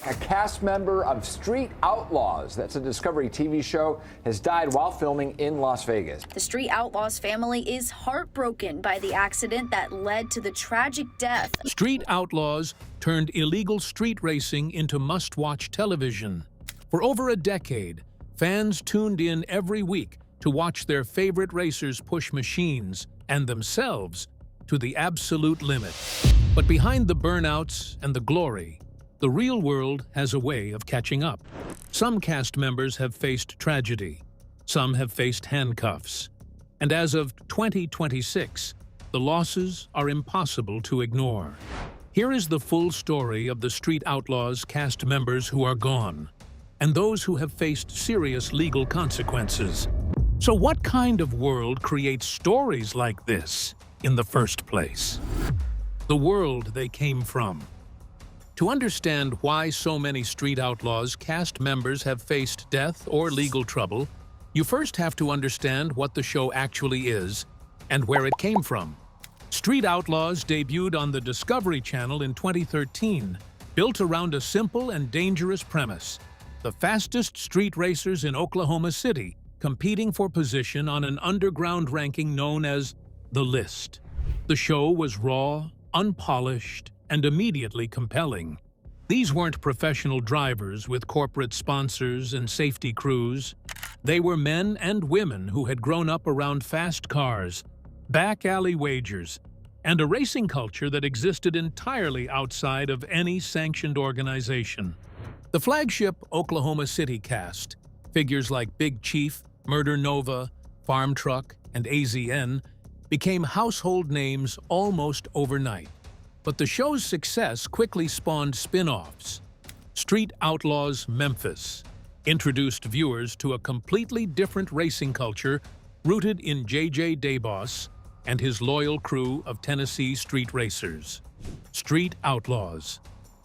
A cast member of Street Outlaws, that's a Discovery TV show, has died while filming in Las Vegas. The Street Outlaws family is heartbroken by the accident that led to the tragic death. Street Outlaws turned illegal street racing into must-watch television. For over a decade, fans tuned in every week to watch their favorite racers push machines and themselves to the absolute limit. But behind the burnouts and the glory, the real world has a way of catching up. Some cast members have faced tragedy. Some have faced handcuffs. And as of 2026, the losses are impossible to ignore. Here is the full story of the Street Outlaws cast members who are gone, and those who have faced serious legal consequences. So what kind of world creates stories like this in the first place? The world they came from. To understand why so many Street Outlaws cast members have faced death or legal trouble, you first have to understand what the show actually is and where it came from. Street Outlaws debuted on the Discovery Channel in 2013, built around a simple and dangerous premise: the fastest street racers in Oklahoma City competing for position on an underground ranking known as The List. The show was raw, unpolished, and immediately compelling. These weren't professional drivers with corporate sponsors and safety crews. They were men and women who had grown up around fast cars, back alley wagers, and a racing culture that existed entirely outside of any sanctioned organization. The flagship Oklahoma City cast, figures like Big Chief, Murder Nova, Farm Truck, and AZN, became household names almost overnight. But the show's success quickly spawned spin-offs. Street Outlaws Memphis introduced viewers to a completely different racing culture rooted in J.J. DeBoss and his loyal crew of Tennessee street racers. Street Outlaws.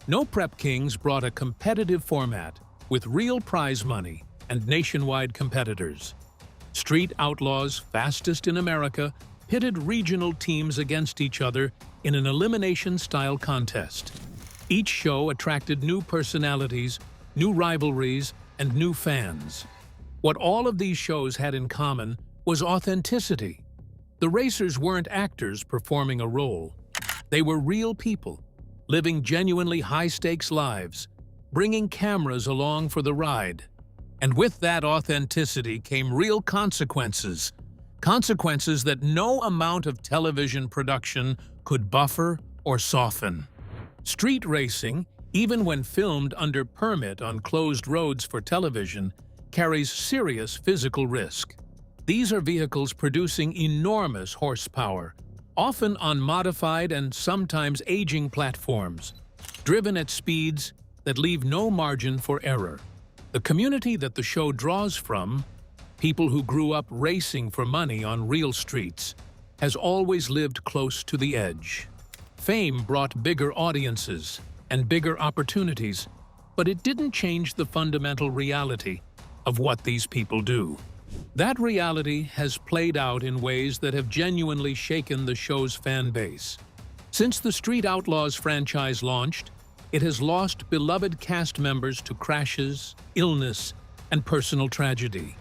No Prep Kings brought a competitive format with real prize money and nationwide competitors. Street Outlaws Fastest in America pitted regional teams against each other in an elimination-style contest. Each show attracted new personalities, new rivalries, and new fans. What all of these shows had in common was authenticity. The racers weren't actors performing a role. They were real people, living genuinely high-stakes lives, bringing cameras along for the ride. And with that authenticity came real consequences. Consequences that no amount of television production could buffer or soften. Street racing, even when filmed under permit on closed roads for television, carries serious physical risk. These are vehicles producing enormous horsepower, often on modified and sometimes aging platforms, driven at speeds that leave no margin for error. The community that the show draws from, people who grew up racing for money on real streets, has always lived close to the edge. Fame brought bigger audiences and bigger opportunities, but it didn't change the fundamental reality of what these people do. That reality has played out in ways that have genuinely shaken the show's fan base. Since the Street Outlaws franchise launched, it has lost beloved cast members to crashes, illness, and personal tragedy.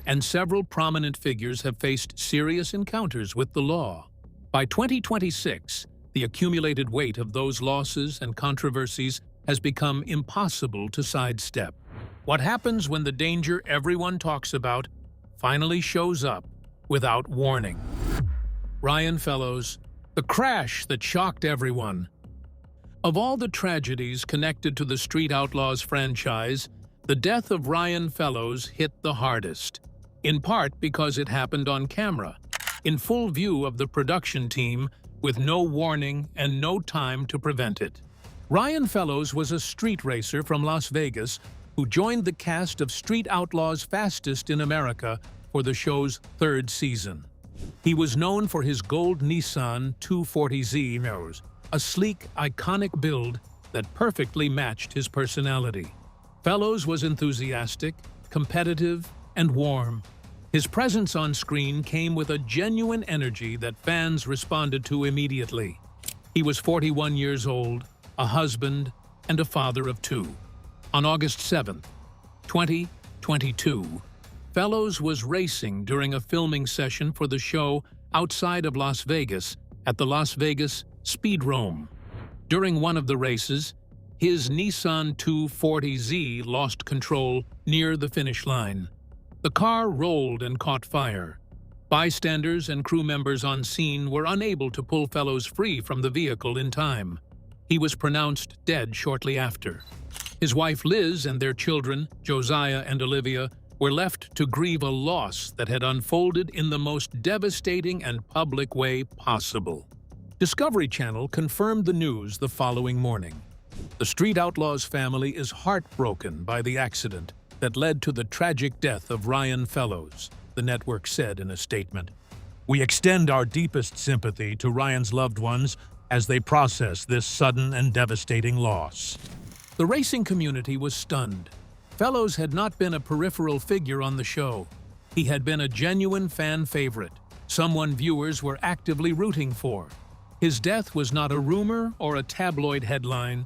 And several prominent figures have faced serious encounters with the law. By 2026, the accumulated weight of those losses and controversies has become impossible to sidestep. What happens when the danger everyone talks about finally shows up without warning? Ryan Fellows, the crash that shocked everyone. Of all the tragedies connected to the Street Outlaws franchise, the death of Ryan Fellows hit the hardest, in part because it happened on camera, in full view of the production team, with no warning and no time to prevent it. Ryan Fellows was a street racer from Las Vegas who joined the cast of Street Outlaws Fastest in America for the show's third season. He was known for his gold Nissan 240Z, a sleek, iconic build that perfectly matched his personality. Fellows was enthusiastic, competitive, and warm. His presence on screen came with a genuine energy that fans responded to immediately. He was 41 years old, a husband, and a father of two. On August 7th, 2022, Fellows was racing during a filming session for the show outside of Las Vegas at the Las Vegas Speedrome. During one of the races, his Nissan 240Z lost control near the finish line. The car rolled and caught fire. Bystanders and crew members on scene were unable to pull Fellows free from the vehicle in time. He was pronounced dead shortly after. His wife Liz and their children, Josiah and Olivia, were left to grieve a loss that had unfolded in the most devastating and public way possible. Discovery Channel confirmed the news the following morning. The Street Outlaws family is heartbroken by the accident that led to the tragic death of Ryan Fellows, the network said in a statement. We extend our deepest sympathy to Ryan's loved ones as they process this sudden and devastating loss. The racing community was stunned. Fellows had not been a peripheral figure on the show. He had been a genuine fan favorite, someone viewers were actively rooting for. His death was not a rumor or a tabloid headline.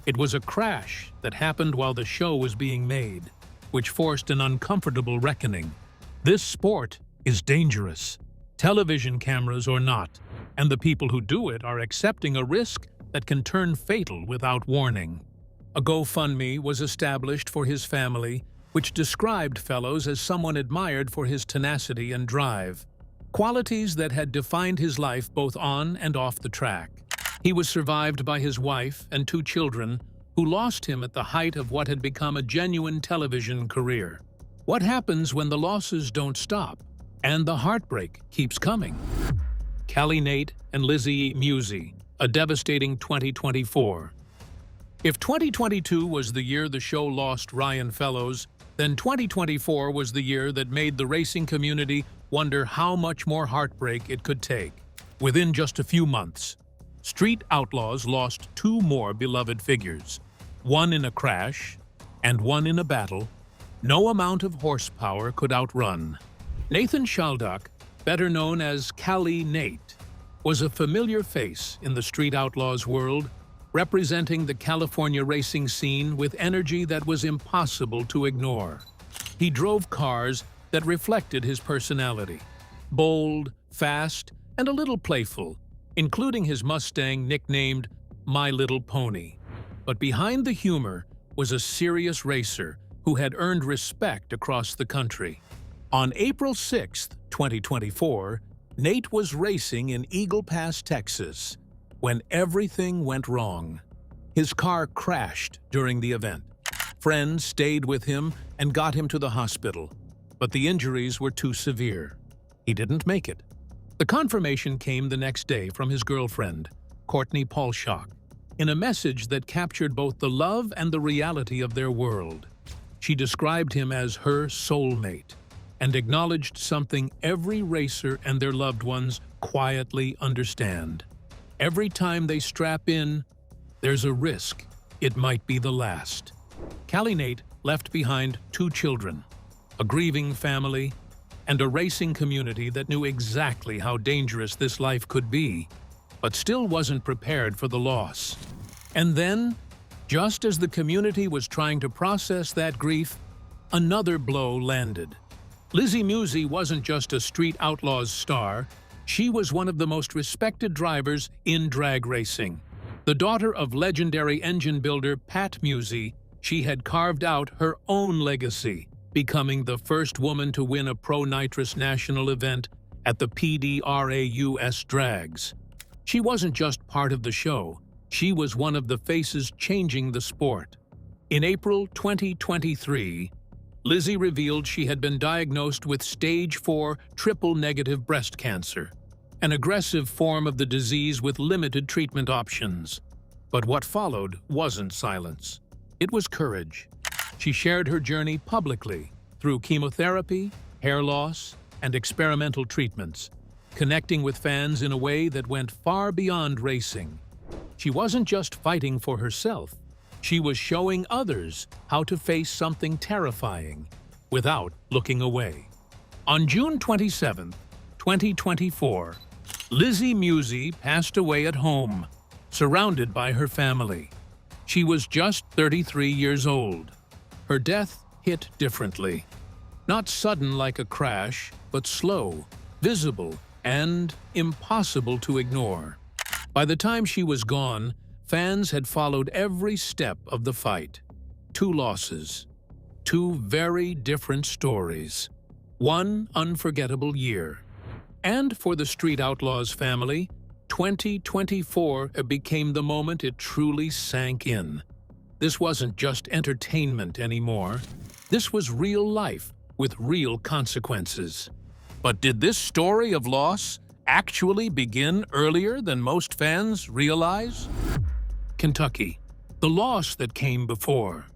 It was a crash that happened while the show was being made, which forced an uncomfortable reckoning. This sport is dangerous, television cameras or not, and the people who do it are accepting a risk that can turn fatal without warning. A GoFundMe was established for his family, which described Fellows as someone admired for his tenacity and drive, qualities that had defined his life both on and off the track. He was survived by his wife and 2 children, who lost him at the height of what had become a genuine television career. What happens when the losses don't stop and the heartbreak keeps coming? Callie Nate and Lizzie Musey, a devastating 2024. If 2022 was the year the show lost Ryan Fellows, then 2024 was the year that made the racing community wonder how much more heartbreak it could take. Within just a few months, Street Outlaws lost 2 more beloved figures, one in a crash and one in a battle no amount of horsepower could outrun. Nathan Shalduck, better known as Callie Nate, was a familiar face in the Street Outlaws world, representing the California racing scene with energy that was impossible to ignore. He drove cars that reflected his personality, bold, fast, and a little playful, including his Mustang nicknamed My Little Pony. But behind the humor was a serious racer who had earned respect across the country. On April 6, 2024, Nate was racing in Eagle Pass, Texas, when everything went wrong. His car crashed during the event. Friends stayed with him and got him to the hospital, but the injuries were too severe. He didn't make it. The confirmation came the next day from his girlfriend, Courtney Paulshock, in a message that captured both the love and the reality of their world. She described him as her soulmate and acknowledged something every racer and their loved ones quietly understand. Every time they strap in, there's a risk it might be the last. Callie Nate left behind 2 children, a grieving family, and a racing community that knew exactly how dangerous this life could be, but still wasn't prepared for the loss. And then, just as the community was trying to process that grief, another blow landed. Lizzie Musey wasn't just a Street Outlaws star, she was one of the most respected drivers in drag racing. The daughter of legendary engine builder Pat Musey, she had carved out her own legacy, becoming the first woman to win a Pro Nitrous national event at the PDRA US Drags. She wasn't just part of the show, she was one of the faces changing the sport. In April 2023, Lizzie revealed she had been diagnosed with stage 4 triple-negative breast cancer, an aggressive form of the disease with limited treatment options. But what followed wasn't silence. It was courage. She shared her journey publicly through chemotherapy, hair loss, and experimental treatments, connecting with fans in a way that went far beyond racing. She wasn't just fighting for herself, she was showing others how to face something terrifying without looking away. On June 27, 2024, Lizzie Musey passed away at home, surrounded by her family. She was just 33 years old. Her death hit differently. Not sudden like a crash, but slow, visible, and impossible to ignore. By the time she was gone, fans had followed every step of the fight. 2 losses. 2 very different stories. 1 unforgettable year. And for the Street Outlaws family, 2024 became the moment it truly sank in. This wasn't just entertainment anymore. This was real life with real consequences. But did this story of loss actually begin earlier than most fans realize? Kentucky, the loss that came before.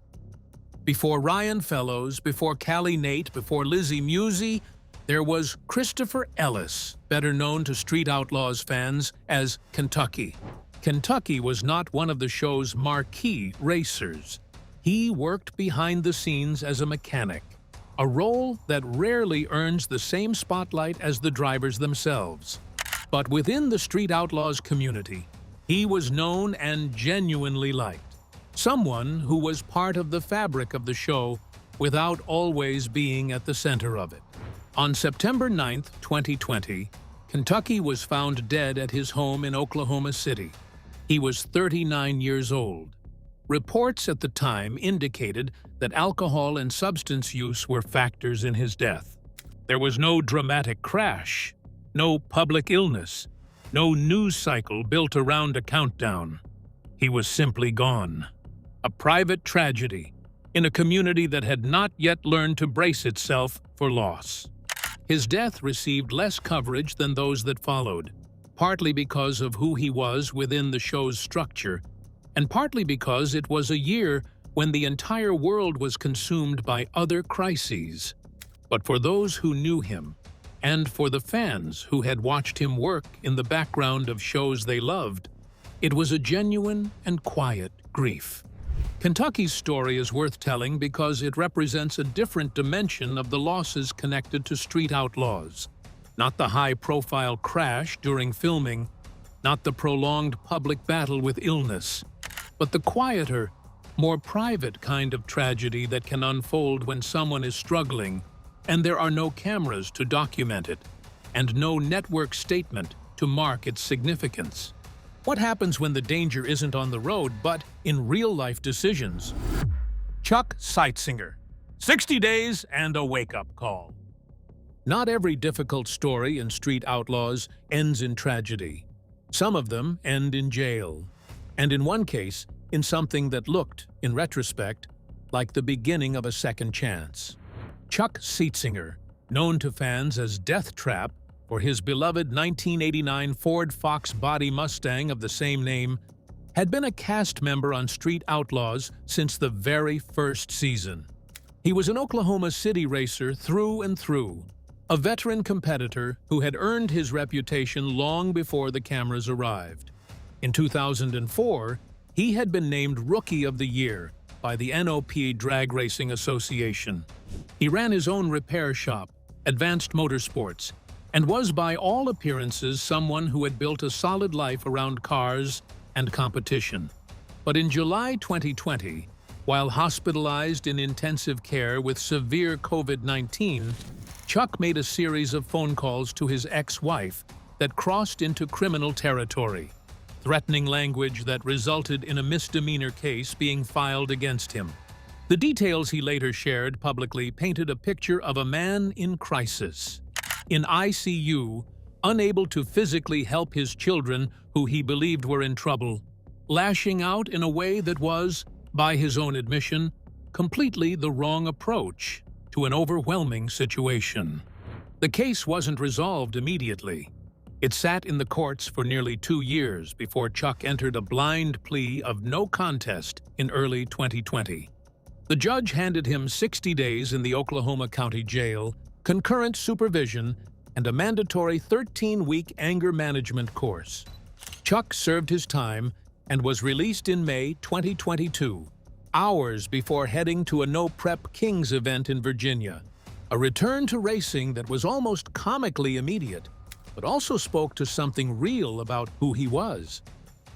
Before Ryan Fellows, before Callie Nate, before Lizzie Musey, there was Christopher Ellis, better known to Street Outlaws fans as Kentucky. Kentucky was not one of the show's marquee racers. He worked behind the scenes as a mechanic, a role that rarely earns the same spotlight as the drivers themselves. But within the Street Outlaws community, he was known and genuinely liked. Someone who was part of the fabric of the show without always being at the center of it. On September 9, 2020, Kentucky was found dead at his home in Oklahoma City. He was 39 years old. Reports at the time indicated that alcohol and substance use were factors in his death. There was no dramatic crash, no public illness, no news cycle built around a countdown. He was simply gone. A private tragedy in a community that had not yet learned to brace itself for loss. His death received less coverage than those that followed, partly because of who he was within the show's structure, and partly because it was a year when the entire world was consumed by other crises. But for those who knew him, and for the fans who had watched him work in the background of shows they loved, it was a genuine and quiet grief. Kentucky's story is worth telling because it represents a different dimension of the losses connected to Street Outlaws. Not the high-profile crash during filming, not the prolonged public battle with illness, but the quieter, more private kind of tragedy that can unfold when someone is struggling and there are no cameras to document it, and no network statement to mark its significance. What happens when the danger isn't on the road, but in real-life decisions? Chuck Seitzinger, 60 days and a wake-up call. Not every difficult story in Street Outlaws ends in tragedy. Some of them end in jail. And in one case, in something that looked, in retrospect, like the beginning of a second chance. Chuck Seitzinger, known to fans as Death Trap for his beloved 1989 Ford Fox body Mustang of the same name, had been a cast member on Street Outlaws since the very first season. He was an Oklahoma City racer through and through, a veteran competitor who had earned his reputation long before the cameras arrived. In 2004, he had been named Rookie of the Year by the NOP Drag Racing Association. He ran his own repair shop, Advanced Motorsports, and was by all appearances someone who had built a solid life around cars and competition. But in July 2020, while hospitalized in intensive care with severe COVID-19, Chuck made a series of phone calls to his ex-wife that crossed into criminal territory, threatening language that resulted in a misdemeanor case being filed against him. The details he later shared publicly painted a picture of a man in crisis, in ICU, unable to physically help his children who he believed were in trouble, lashing out in a way that was, by his own admission, completely the wrong approach to an overwhelming situation. The case wasn't resolved immediately. It sat in the courts for nearly 2 years before Chuck entered a blind plea of no contest in early 2020. The judge handed him 60 days in the Oklahoma County Jail, concurrent supervision, and a mandatory 13-week anger management course. Chuck served his time and was released in May 2022, hours before heading to a No Prep Kings event in Virginia, a return to racing that was almost comically immediate, but also spoke to something real about who he was.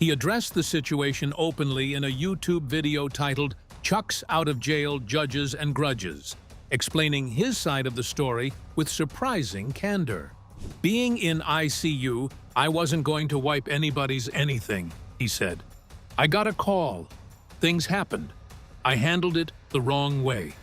He addressed the situation openly in a YouTube video titled "Chuck's Out of Jail, Judges and Grudges," explaining his side of the story with surprising candor. "Being in ICU, I wasn't going to wipe anybody's anything," he said. "I got a call. Things happened. I handled it the wrong way."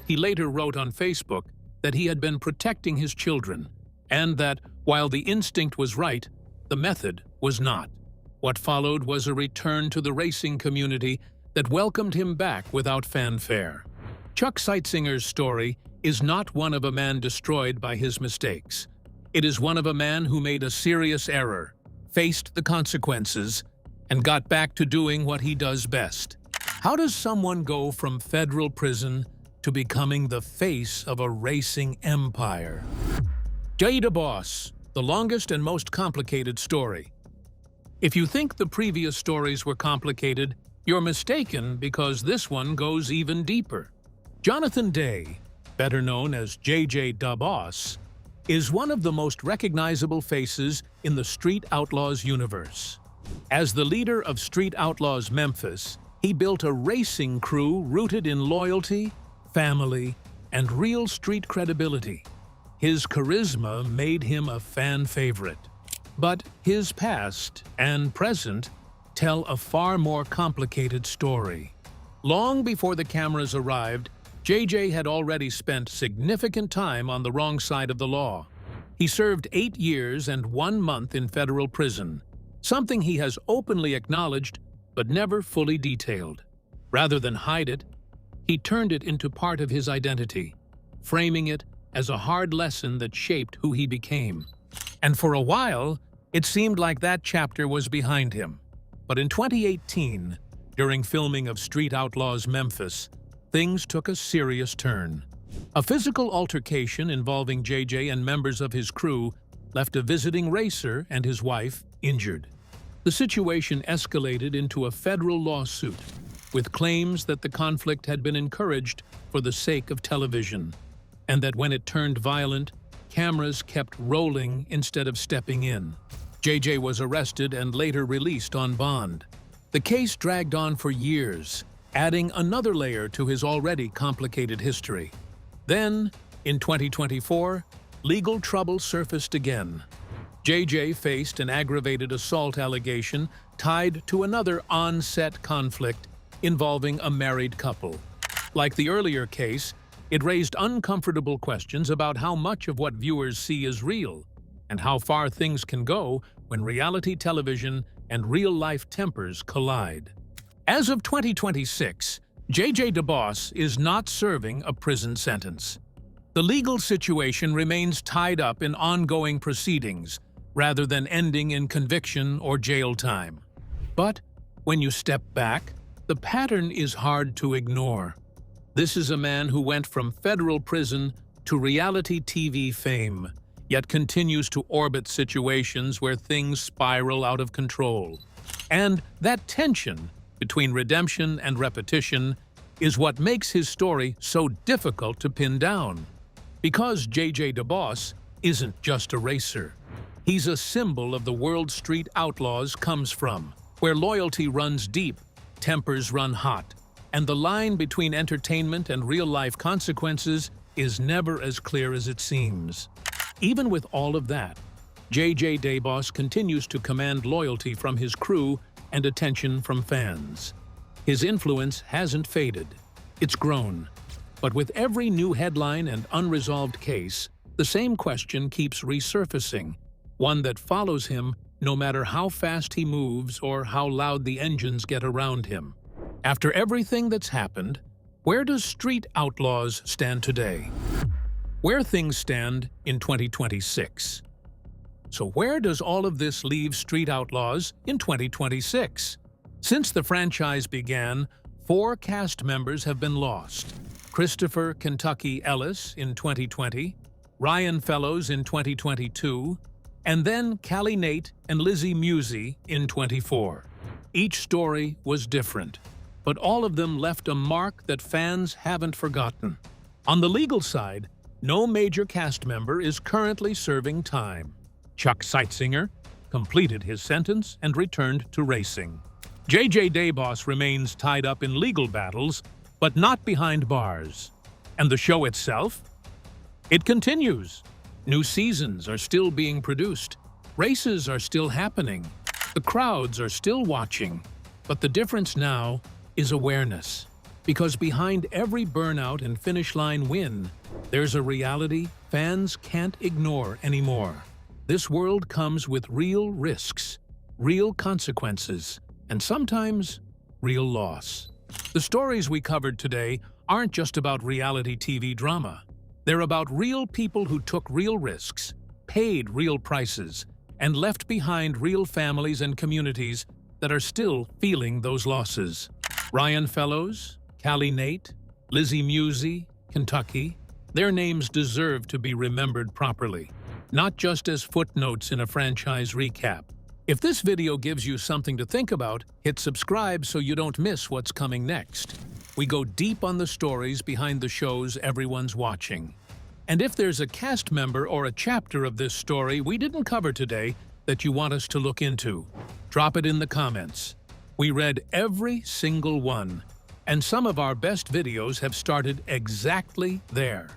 He later wrote on Facebook that he had been protecting his children, and that, while the instinct was right, the method was not. What followed was a return to the racing community that welcomed him back without fanfare. Chuck Seitzinger's story is not one of a man destroyed by his mistakes. It is one of a man who made a serious error, faced the consequences, and got back to doing what he does best. How does someone go from federal prison to becoming the face of a racing empire? J. DeBoss, the longest and most complicated story. If you think the previous stories were complicated, you're mistaken, because this one goes even deeper. Jonathan Day, better known as J.J. DeBoss, is one of the most recognizable faces in the Street Outlaws universe. As the leader of Street Outlaws Memphis, he built a racing crew rooted in loyalty, family, and real street credibility. His charisma made him a fan favorite. But his past and present tell a far more complicated story. Long before the cameras arrived, JJ had already spent significant time on the wrong side of the law. He served 8 years and 1 month in federal prison, something he has openly acknowledged but never fully detailed. Rather than hide it, he turned it into part of his identity, framing it as a hard lesson that shaped who he became. And for a while, it seemed like that chapter was behind him. But in 2018, during filming of Street Outlaws Memphis, things took a serious turn. A physical altercation involving JJ and members of his crew left a visiting racer and his wife injured. The situation escalated into a federal lawsuit, with claims that the conflict had been encouraged for the sake of television, and that when it turned violent, cameras kept rolling instead of stepping in. JJ was arrested and later released on bond. The case dragged on for years, adding another layer to his already complicated history. Then, in 2024, legal trouble surfaced again. JJ faced an aggravated assault allegation tied to another on-set conflict involving a married couple. Like the earlier case, it raised uncomfortable questions about how much of what viewers see is real, and how far things can go when reality television and real-life tempers collide. As of 2026, J.J. DeBoss is not serving a prison sentence. The legal situation remains tied up in ongoing proceedings, rather than ending in conviction or jail time. But when you step back, the pattern is hard to ignore. This is a man who went from federal prison to reality TV fame, yet continues to orbit situations where things spiral out of control. And that tension between redemption and repetition is what makes his story so difficult to pin down. Because J.J. DeBoss isn't just a racer. He's a symbol of the world Street Outlaws comes from, where loyalty runs deep, tempers run hot, and the line between entertainment and real-life consequences is never as clear as it seems. Even with all of that, J.J. DeBoss continues to command loyalty from his crew and attention from fans. His influence hasn't faded. It's grown. But with every new headline and unresolved case, the same question keeps resurfacing, one that follows him no matter how fast he moves or how loud the engines get around him. After everything that's happened, where does Street Outlaws stand today? Where things stand in 2026. So where does all of this leave Street Outlaws in 2026? Since the franchise began, 4 cast members have been lost. Christopher Kentucky Ellis in 2020, Ryan Fellows in 2022, and then Callie Nate and Lizzie Musey in 24. Each story was different, but all of them left a mark that fans haven't forgotten. On the legal side, no major cast member is currently serving time. Chuck Seitzinger, completed his sentence and returned to racing. J.J. Dayboss remains tied up in legal battles, but not behind bars. And the show itself? It continues. New seasons are still being produced. Races are still happening. The crowds are still watching. But the difference now is awareness. Because behind every burnout and finish line win, there's a reality fans can't ignore anymore. This world comes with real risks, real consequences, and sometimes real loss. The stories we covered today aren't just about reality TV drama. They're about real people who took real risks, paid real prices, and left behind real families and communities that are still feeling those losses. Ryan Fellows, Callie Nate, Lizzie Musey, Kentucky, their names deserve to be remembered properly, not just as footnotes in a franchise recap. If this video gives you something to think about, hit subscribe so you don't miss what's coming next. We go deep on the stories behind the shows everyone's watching. And if there's a cast member or a chapter of this story we didn't cover today that you want us to look into, drop it in the comments. We read every single one, and some of our best videos have started exactly there.